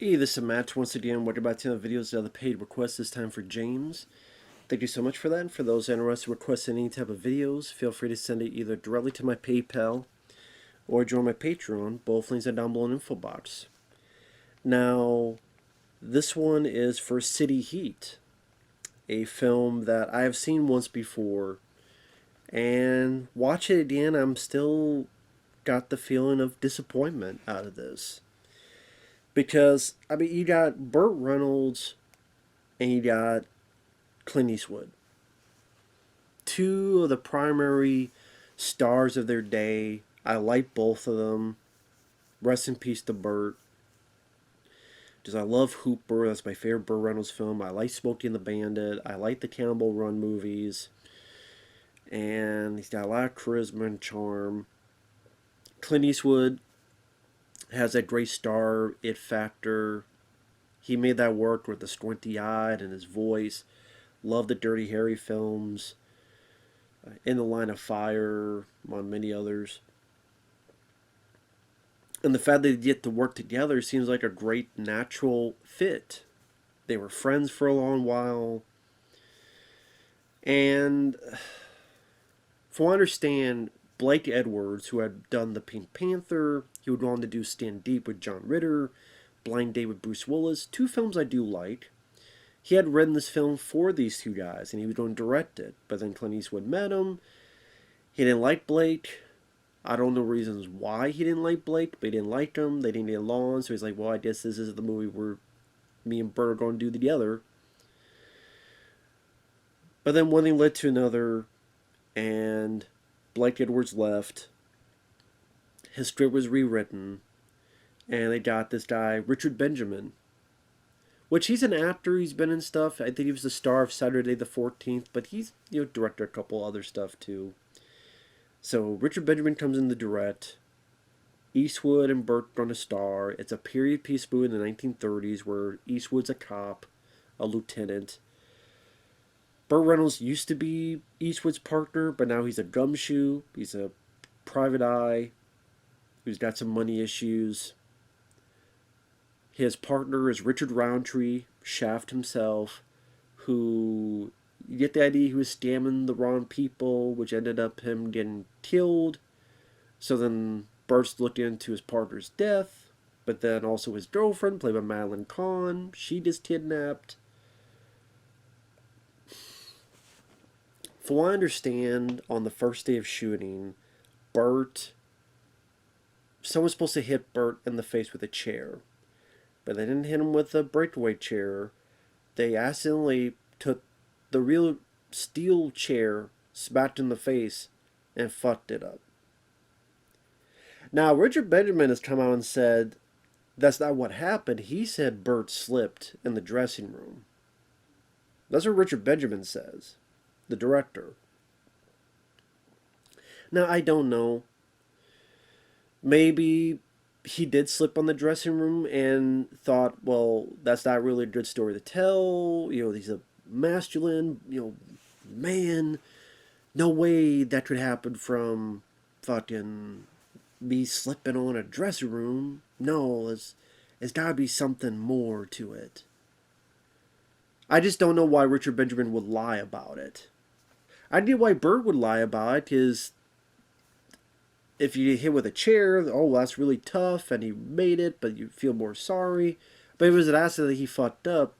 Hey, this is Matt once again. Welcome back to another video. The other paid request this time for James. Thank you so much for that. And for those interested in requesting any type of videos, feel free to send it either directly to my PayPal or join my Patreon. Both links are down below in the info box. Now, this one is for City Heat, a film that I have seen once before, and watch it again, I'm still got the feeling of disappointment out of this. Because, I mean, you got Burt Reynolds and you got Clint Eastwood. Two of the primary stars of their day. I like both of them. Rest in peace to Burt. Because I love Hooper. That's my favorite Burt Reynolds film. I like Smokey and the Bandit. I like the Cannonball Run movies. And he's got a lot of charisma and charm. Clint Eastwood has that great star it factor. He made that work with the squinty eyed and his voice. Love the Dirty Harry films. In the Line of Fire, among many others. And the fact that they get to work together seems like a great natural fit. They were friends for a long while. And from what I understand, Blake Edwards, who had done The Pink Panther, he would go on to do Stand Deep with John Ritter, Blind Date with Bruce Willis, two films I do like. He had written this film for these two guys, and he was going to direct it. But then Clint Eastwood met him. He didn't like Blake. I don't know reasons why he didn't like Blake, but he didn't like him. They didn't get along, so he's like, well, I guess this is the movie where me and Burt are going to do together. But then one thing led to another, and Blake Edwards left. His script was rewritten, and they got this guy, Richard Benjamin, which he's an actor. He's been in stuff. I think he was the star of Saturday the 14th, but he's directed a couple other stuff too. So Richard Benjamin comes in to direct. Eastwood and Burt going to star. It's a period piece movie in the 1930s where Eastwood's a cop, a lieutenant. Burt Reynolds used to be Eastwood's partner, but now he's a gumshoe. He's a private eye who's got some money issues. His partner is Richard Roundtree, Shaft himself, who you get the idea he was scamming the wrong people, which ended up him getting killed. So then Burt's looking into his partner's death, but then also his girlfriend, played by Madeline Kahn, she gets kidnapped. From what I understand, on the first day of shooting, someone's supposed to hit Burt in the face with a chair, but they didn't hit him with a breakaway chair. They accidentally took the real steel chair, smacked in the face, and fucked it up. Now, Richard Benjamin has come out and said that's not what happened. He said Burt slipped in the dressing room. That's what Richard Benjamin says, the director. Now, I don't know. Maybe he did slip on the dressing room and thought, well, that's not really a good story to tell. He's a masculine, man. No way that could happen from fucking me slipping on a dressing room. No, it's gotta be something more to it. I just don't know why Richard Benjamin would lie about it. I get why Burt would lie about it, because if you get hit with a chair, oh, that's really tough, and he made it, but you feel more sorry. But if it was an accident that he fucked up,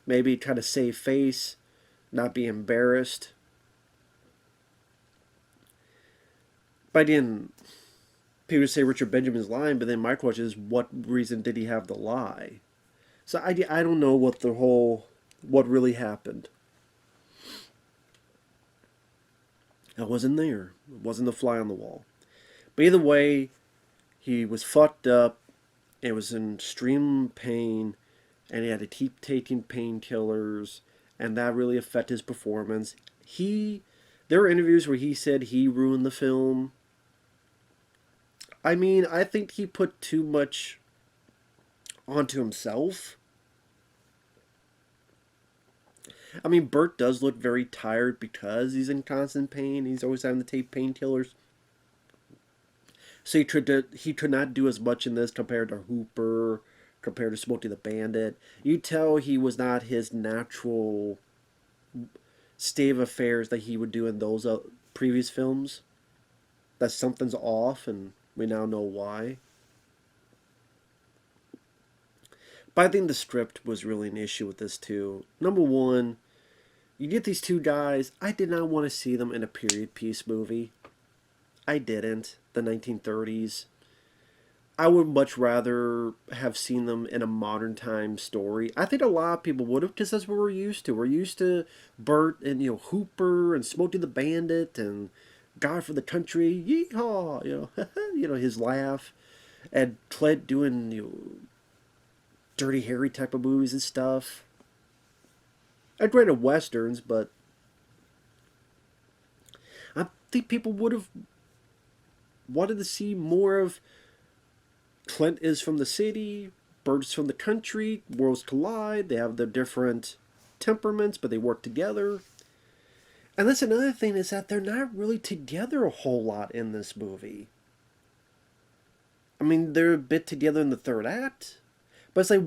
maybe try to save face, not be embarrassed. But I didn't. People say Richard Benjamin's lying, but then my question is, what reason did he have to lie? So I don't know what really happened. I wasn't there. It wasn't the fly on the wall. But either way, he was fucked up. It was in extreme pain, and he had to keep taking painkillers, and that really affected his performance. There were interviews where he said he ruined the film. I mean, I think he put too much onto himself. I mean, Burt does look very tired because he's in constant pain. He's always having to take painkillers. So he could not do as much in this compared to Hooper compared to Smokey the Bandit. You tell he was not his natural state of affairs that he would do in those previous films. That something's off, and we now know why. But I think the script was really an issue with this too. Number one, you get these two guys. I did not want to see them in a period piece movie. I didn't. The 1930s. I would much rather have seen them in a modern time story. I think a lot of people would have, because that's what we're used to. We're used to Burt and Hooper and Smokey the Bandit and God for the Country, yeehaw, his laugh, and Clint doing Dirty Harry type of movies and stuff. I'd read of westerns, but I think people would have wanted to see more of Clint is from the city, Burt's from the country, worlds collide, they have their different temperaments, but they work together. And that's another thing, is that they're not really together a whole lot in this movie. I mean, they're a bit together in the third act, but it's like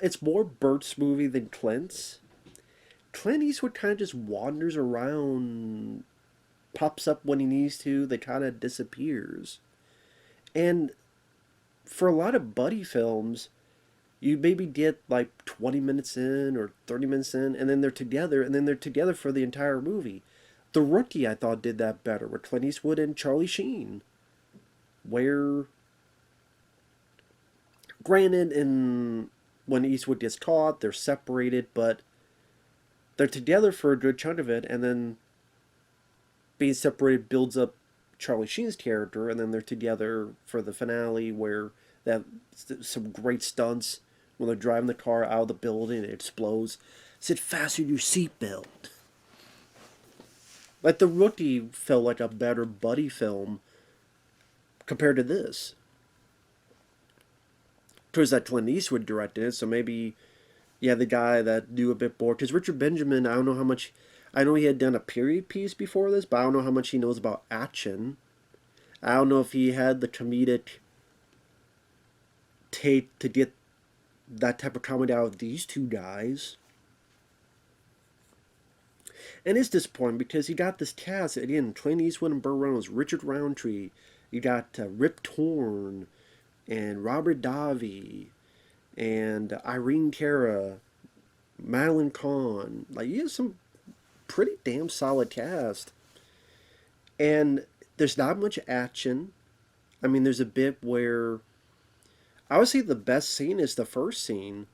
it's more Burt's movie than Clint's. Clint Eastwood kind of just wanders around, pops up when he needs to, they kind of disappears. And for a lot of buddy films, you maybe get like 20 minutes in or 30 minutes in, and then they're together, and then they're together for the entire movie. The Rookie, I thought, did that better with Clint Eastwood and Charlie Sheen. Where, granted, when Eastwood gets caught, they're separated, but they're together for a good chunk of it, and then being separated builds up Charlie Sheen's character, and then they're together for the finale where they have some great stunts when they're driving the car out of the building and it explodes. Said, fasten your seatbelt. Like, The Rookie felt like a better buddy film compared to this. Because that Clint Eastwood directed it, so maybe, yeah, the guy that knew a bit more. Because Richard Benjamin, I don't know how much. I know he had done a period piece before this, but I don't know how much he knows about action. I don't know if he had the comedic tape to get that type of comedy out of these two guys. And it's disappointing because you got this cast, again, Clint Eastwood and Burt Reynolds, Richard Roundtree, you got Rip Torn, and Robert Davi, and Irene Cara, Madeline Kahn. Like, you have some pretty damn solid cast. And there's not much action. I mean, there's a bit where I would say the best scene is the first scene,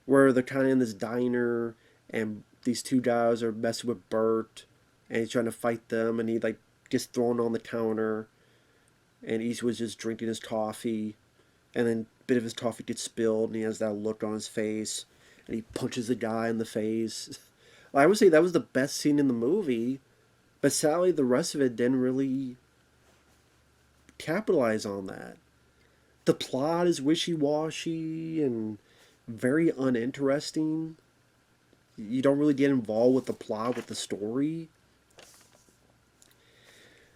where they're kind of in this diner and these two guys are messing with Burt and he's trying to fight them, and he like gets thrown on the counter, and Eastwood's just drinking his coffee, and then a bit of his coffee gets spilled and he has that look on his face, and he punches the guy in the face. I would say that was the best scene in the movie, but sadly the rest of it didn't really capitalize on that. The plot is wishy-washy and very uninteresting. You don't really get involved with the plot, with the story.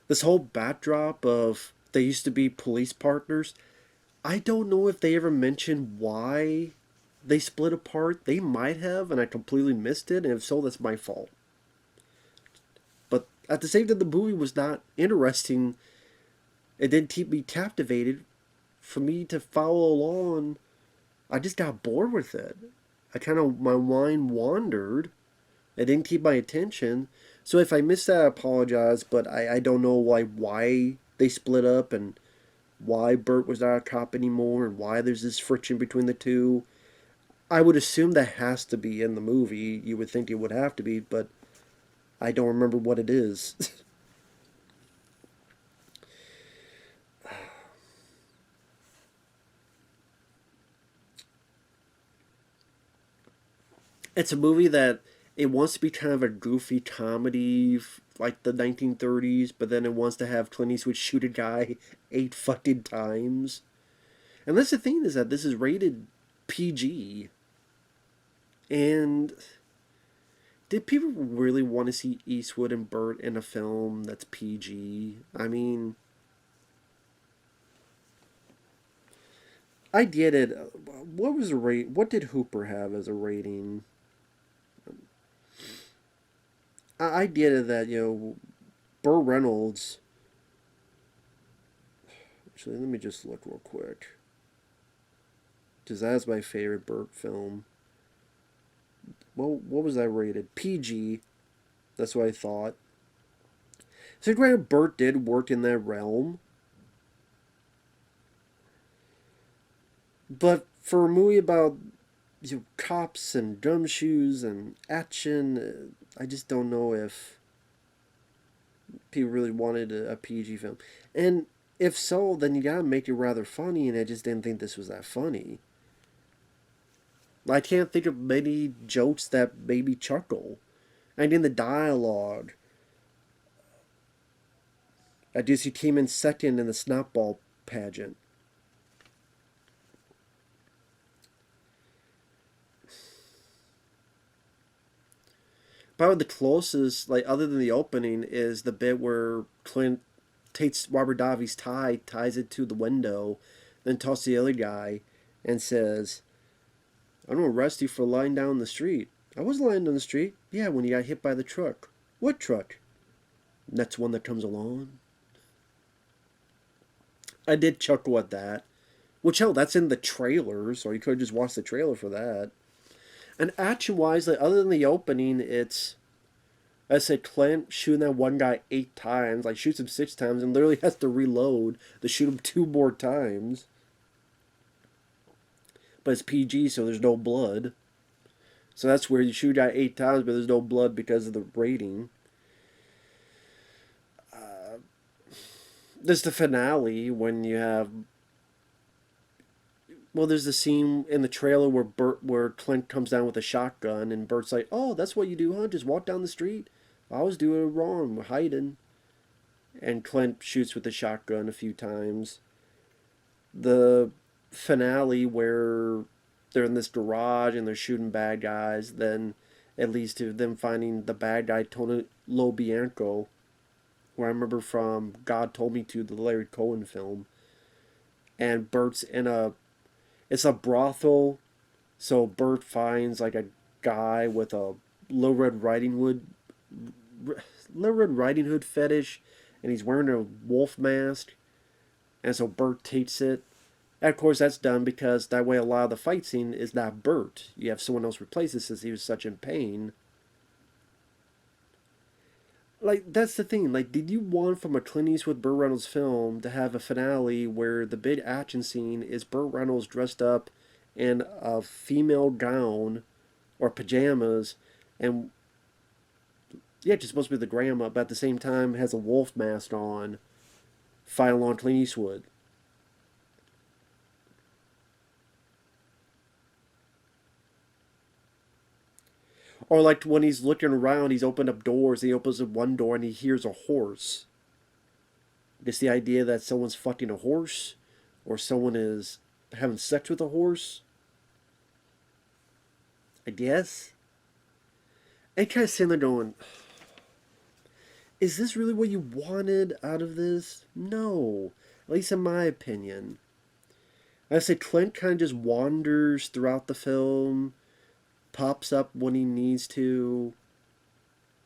This whole backdrop of they used to be police partners, I don't know if they ever mentioned why they split apart. They might have, and I completely missed it, and if so, that's my fault. But at the same time, the movie was not interesting. It didn't keep me captivated. For me to follow along, I just got bored with it. My mind wandered. It didn't keep my attention. So if I missed that, I apologize, but I don't know why they split up and why Burt was not a cop anymore and why there's this friction between the two. I would assume that has to be in the movie. You would think it would have to be, but I don't remember what it is. It's a movie that it wants to be kind of a goofy comedy like the 1930s, but then it wants to have Clint Eastwood shoot a guy 8 fucking times. And that's the thing, is that this is rated PG. And did people really want to see Eastwood and Burt in a film that's PG? I mean, I did it. What was the rate? What did Hooper have as a rating? I did it that Burt Reynolds. Actually, let me just look real quick, because that's my favorite Burt film. Well, what was that rated? PG. That's what I thought. So granted, Burt did work in that realm, but for a movie about cops and gumshoes and action, I just don't know if people really wanted a PG film. And if so, then you gotta make it rather funny, and I just didn't think this was that funny. I can't think of many jokes that made me chuckle. And in the dialogue, Odysee came in second in the snotball pageant. Probably the closest, like other than the opening, is the bit where Clint takes Robert Davi's tie, ties it to the window, then tosses the other guy, and says, "I'm gonna arrest you for lying down the street." "I was lying down the street." "Yeah, when you got hit by the truck." "What truck?" "Next one that comes along." I did chuckle at that. Which, hell, that's in the trailers, or you could just watch the trailer for that. And action-wise, like, other than the opening, it's, I said, Clint shooting that one guy 8 times, like shoots him 6 times, and literally has to reload to shoot him 2 more times. But it's PG, so there's no blood. So that's where you shoot a guy 8 times, but there's no blood because of the rating. There's the finale when you have. Well, there's the scene in the trailer where Clint comes down with a shotgun, and Burt's like, "Oh, that's what you do, huh? Just walk down the street? I was doing it wrong, we're hiding." And Clint shoots with the shotgun a few times. The finale where they're in this garage and they're shooting bad guys, then it leads to them finding the bad guy Tony Lobianco, where I remember from God Told Me To, the Larry Cohen film. And Burt's in a, it's a brothel, so Burt finds like a guy with a Little Red Riding Hood, Little Red Riding Hood fetish, and he's wearing a wolf mask, and so Burt takes it. And of course, that's done because that way a lot of the fight scene is not Burt. You have someone else replace it since he was such in pain. Like, that's the thing. Like, did you want from a Clint Eastwood Burt Reynolds film to have a finale where the big action scene is Burt Reynolds dressed up in a female gown or pajamas, and yeah, just supposed to be the grandma, but at the same time has a wolf mask on, fighting along Clint Eastwood? Or like when he's looking around, he's opened up doors. He opens up one door and he hears a horse. It's the idea that someone's fucking a horse, or someone is having sex with a horse. I guess. And kind of sitting there going, "Is this really what you wanted out of this?" No, at least in my opinion. I say Clint kind of just wanders throughout the film, pops up when he needs to.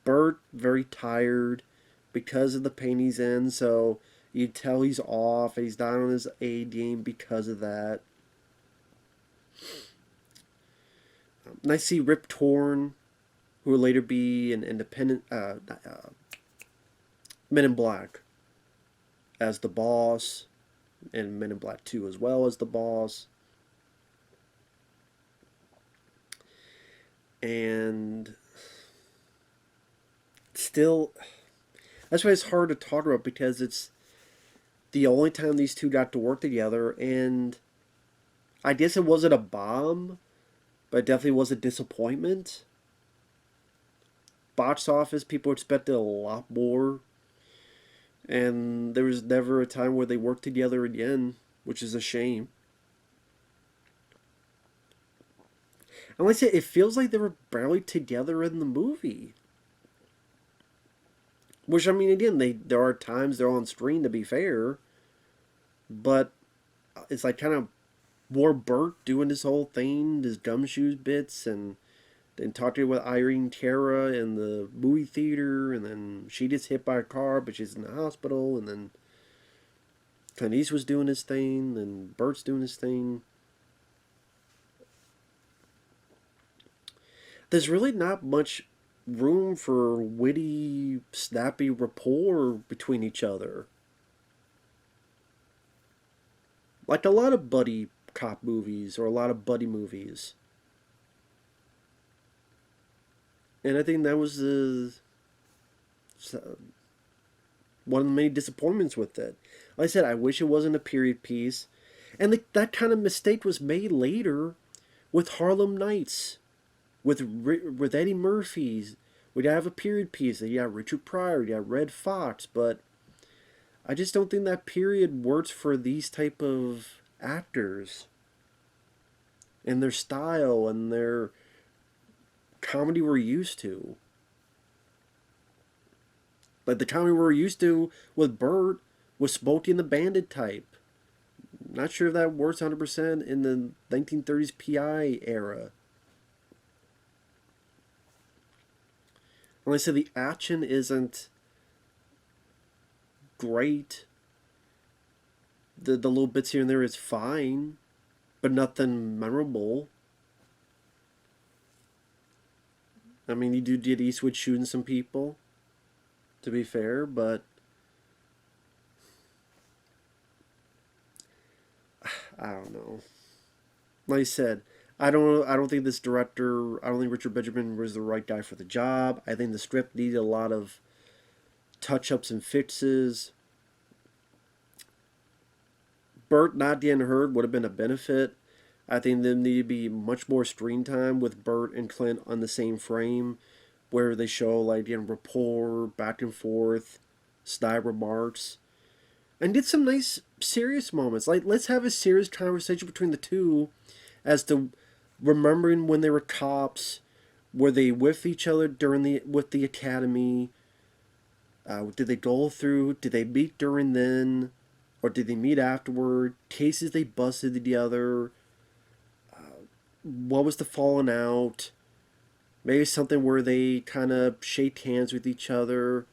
Burt, very tired because of the pain he's in, so you tell he's off and he's not on his A game because of that. And I see Rip Torn, who will later be an independent Men in Black as the boss, and Men in Black 2 as well as the boss. And still, that's why it's hard to talk about, because it's the only time these two got to work together, and I guess it wasn't a bomb, but it definitely was a disappointment. Box office, people expected a lot more, and there was never a time where they worked together again, which is a shame. And like I say, it feels like they were barely together in the movie. Which, I mean, again, there are times they're on screen, to be fair, but it's like kind of more Burt doing his whole thing, his gumshoes bits, and then talking with Irene Cara in the movie theater, and then she gets hit by a car, but she's in the hospital, and then Clint Eastwood's doing his thing, and Burt's doing his thing. There's really not much room for witty, snappy rapport between each other. Like a lot of buddy cop movies or a lot of buddy movies. And I think that was one of the many disappointments with it. Like I said, I wish it wasn't a period piece. And that kind of mistake was made later with Harlem Nights, with Eddie Murphy's. We'd have a period piece. You got Richard Pryor, you got Red Fox, but I just don't think that period works for these type of actors and their style and their comedy we're used to. Like the comedy we're used to with Burt was Smokey and the Bandit type. Not sure if that works 100% in the 1930s PI era. Like I said, the action isn't great. The little bits here and there is fine, but nothing memorable. I mean, you do get Eastwood shooting some people, to be fair, but I don't know. Like I said, I don't think this director, I don't think Richard Benjamin was the right guy for the job. I think the script needed a lot of touch-ups and fixes. Burt not getting hurt would have been a benefit. I think there need to be much more screen time with Burt and Clint on the same frame, where they show like rapport, back and forth, snide remarks, and get some nice serious moments. Like let's have a serious conversation between the two as to remembering when they were cops, were they with each other during the academy? Did they go through? Did they meet during then, or did they meet afterward? Cases they busted together. What was the falling out? Maybe something where they kind of shake hands with each other.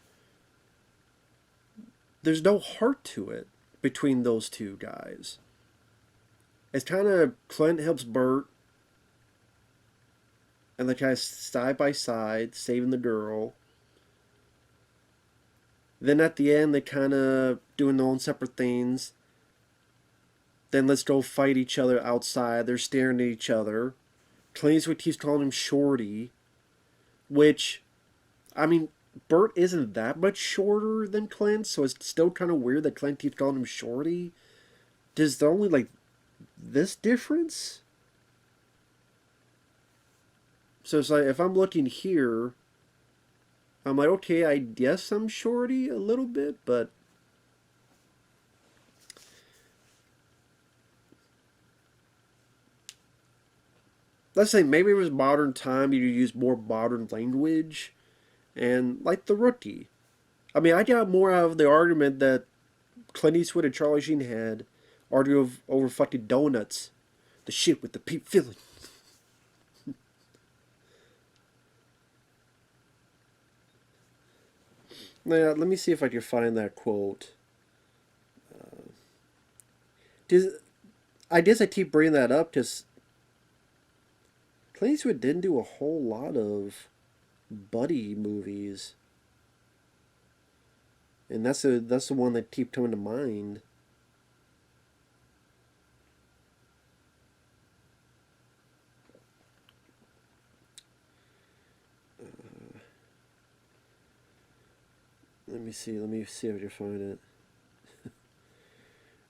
There's no heart to it between those two guys. It's kind of Clint helps Burt, and the guys side by side saving the girl. Then at the end, they kind of doing their own separate things. Then let's go fight each other outside. They're staring at each other. Clint Eastwood keeps calling him Shorty, which, I mean, Burt isn't that much shorter than Clint, so it's still kind of weird that Clint keeps calling him Shorty. Does there only like this difference? So it's like if I'm looking here, I'm like, okay, I guess I'm Shorty a little bit, but let's say maybe it was modern time, you use more modern language, and like the Rookie. I mean, I got more out of the argument that Clint Eastwood and Charlie Sheen had argue over fucking donuts, the shit with the peep filling. Now, let me see if I can find that quote. Does I guess I keep bringing that up because Clint Eastwood didn't do a whole lot of buddy movies, and that's the one that keep coming to mind. Let me see. Let me see if I can find it.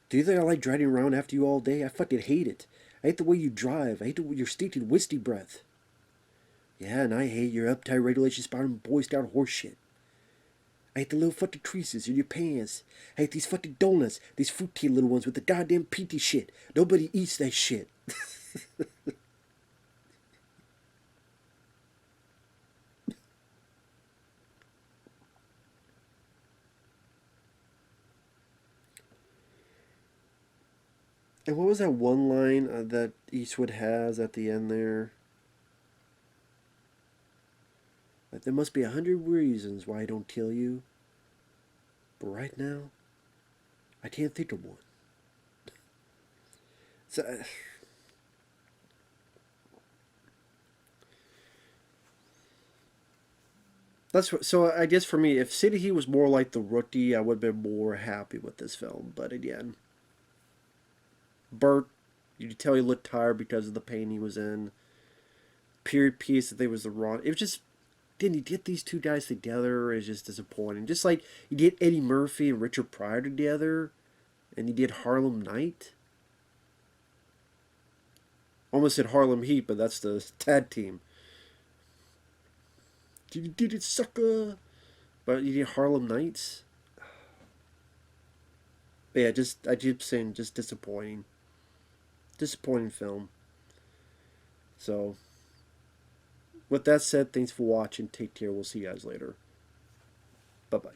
Do you think I like driving around after you all day? I fucking hate it. I hate the way you drive. I hate your stinking whiskey breath. Yeah, and I hate your uptight regulation Spartan Boy Scout horse shit. I hate the little fucking creases in your pants. I hate these fucking donuts. These fruity little ones with the goddamn peaty shit. Nobody eats that shit. And what was that one line that Eastwood has at the end there? Like, there must be 100 reasons why I don't kill you, but right now, I can't think of one. So, so I guess for me, if City Heat was more like The Rookie, I would have been more happy with this film. But again, Burt, you could tell he looked tired because of the pain he was in. Period piece that they was the wrong. It was just didn't you get these two guys together is just disappointing. Just like you get Eddie Murphy and Richard Pryor together, and you did Harlem Night. Almost said Harlem Heat, but that's the tag team. You did it, sucker. But you did Harlem Nights. But yeah, just I keep saying, just disappointing. Disappointing film. So, with that said, thanks for watching. Take care. We'll see you guys later. Bye bye.